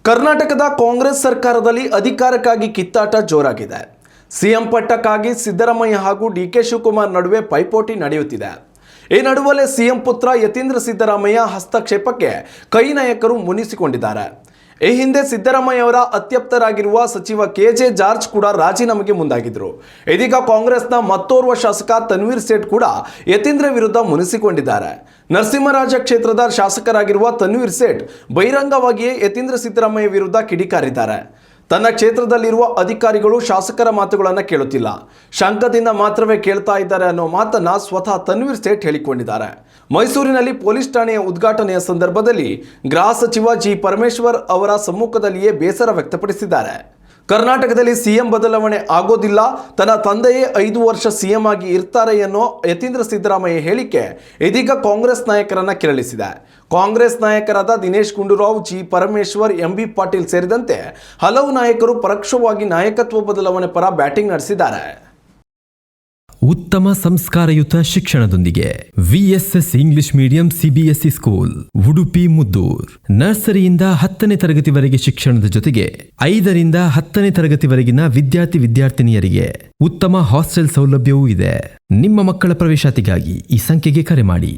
ಕರ್ನಾಟಕದ ಕಾಂಗ್ರೆಸ್ ಸರ್ಕಾರದಲ್ಲಿ ಅಧಿಕಾರಕ್ಕಾಗಿ ಕಿತ್ತಾಟ ಜೋರಾಗಿದೆ. ಸಿಎಂ ಪಟ್ಟಕ್ಕಾಗಿ ಸಿದ್ದರಾಮಯ್ಯ ಹಾಗೂ ಡಿಕೆ ಶಿವಕುಮಾರ್ ನಡುವೆ ಪೈಪೋಟಿ ನಡೆಯುತ್ತಿದೆ. ಈ ನಡುವಲ್ಲೇ ಸಿಎಂ ಪುತ್ರ ಯತೀಂದ್ರ ಸಿದ್ದರಾಮಯ್ಯ ಹಸ್ತಕ್ಷೇಪಕ್ಕೆ ಕೈ ನಾಯಕರು ಮುನಿಸಿಕೊಂಡಿದ್ದಾರೆ. ಈ ಹಿಂದೆ ಸಿದ್ದರಾಮಯ್ಯ ಅವರ ಅತ್ಯಪ್ತರಾಗಿರುವ ಸಚಿವ ಕೆಜೆ ಜಾರ್ಜ್ ಕೂಡ ರಾಜೀನಾಮೆಗೆ ಮುಂದಾಗಿದ್ದರು. ಇದೀಗ ಕಾಂಗ್ರೆಸ್ನ ಮತ್ತೋರ್ವ ಶಾಸಕ ತನ್ವೀರ್ ಸೇಠ್ ಕೂಡ ಯತೀಂದ್ರ ವಿರುದ್ಧ ಮುನಿಸಿಕೊಂಡಿದ್ದಾರೆ. ನರಸಿಂಹರಾಜ ಕ್ಷೇತ್ರದ ಶಾಸಕರಾಗಿರುವ ತನ್ವೀರ್ ಸೇಠ್ ಬಹಿರಂಗವಾಗಿಯೇ ಯತೀಂದ್ರ ಸಿದ್ದರಾಮಯ್ಯ ವಿರುದ್ಧ ಕಿಡಿಕಾರಿದ್ದಾರೆ. ತನ್ನ ಕ್ಷೇತ್ರದಲ್ಲಿರುವ ಅಧಿಕಾರಿಗಳು ಶಾಸಕರ ಮಾತುಗಳನ್ನು ಕೇಳುತ್ತಿಲ್ಲ, ಶಂಕದಿಂದ ಮಾತ್ರವೇ ಕೇಳ್ತಾ ಇದ್ದಾರೆ ಅನ್ನೋ ಮಾತನ್ನ ಸ್ವತಃ ತನ್ವೀರ್ ಸೇಠ್ ಹೇಳಿಕೊಂಡಿದ್ದಾರೆ. ಮೈಸೂರಿನಲ್ಲಿ ಪೊಲೀಸ್ ಠಾಣೆಯ ಉದ್ಘಾಟನೆಯ ಸಂದರ್ಭದಲ್ಲಿ ಗೃಹ ಸಚಿವ ಜಿ ಪರಮೇಶ್ವರ್ ಅವರ ಸಮ್ಮುಖದಲ್ಲಿಯೇ ಬೇಸರ ವ್ಯಕ್ತಪಡಿಸಿದ್ದಾರೆ. ಕರ್ನಾಟಕದಲ್ಲಿ ಸಿಎಂ ಬದಲಾವಣೆ ಆಗೋದಿಲ್ಲ, ತನ್ನ ತಂದೆಯೇ 5 ವರ್ಷ ಸಿಎಂ ಆಗಿ ಇರ್ತಾರೆ ಎನ್ನೋ ಯತೀಂದ್ರ ಸಿದ್ದರಾಮಯ್ಯ ಹೇಳಿಕೆ ಇದೀಗ ಕಾಂಗ್ರೆಸ್ ನಾಯಕರನ್ನ ಕೆರಳಿಸಿದೆ. ಕಾಂಗ್ರೆಸ್ ನಾಯಕರಾದ ದಿನೇಶ್ ಗುಂಡೂರಾವ್, ಜಿ ಪರಮೇಶ್ವರ್, ಎಂಬಿ ಪಾಟೀಲ್ ಸೇರಿದಂತೆ ಹಲವು ನಾಯಕರು ಪರೋಕ್ಷವಾಗಿ ನಾಯಕತ್ವ ಬದಲಾವಣೆ ಪರ ಬ್ಯಾಟಿಂಗ್ ನಡೆಸಿದ್ದಾರೆ. ಉತ್ತಮ ಸಂಸ್ಕಾರಯುತ ಶಿಕ್ಷಣದೊಂದಿಗೆ VSS English medium CBSE school Udupi Muddur. ನರ್ಸರಿಯಿಂದ 10ನೇ ತರಗತಿವರೆಗೆ ಶಿಕ್ಷಣದ ಜೊತೆಗೆ 5ರಿಂದ 10ನೇ ತರಗತಿವರೆಗಿನ ವಿದ್ಯಾರ್ಥಿನಿಯರಿಗೆ ಉತ್ತಮ ಹಾಸ್ಟೆಲ್ ಸೌಲಭ್ಯವೂ ಇದೆ. ನಿಮ್ಮ ಮಕ್ಕಳ ಪ್ರವೇಶಾತಿಗಾಗಿ ಈ ಸಂಖ್ಯೆಗೆ ಕರೆ ಮಾಡಿ.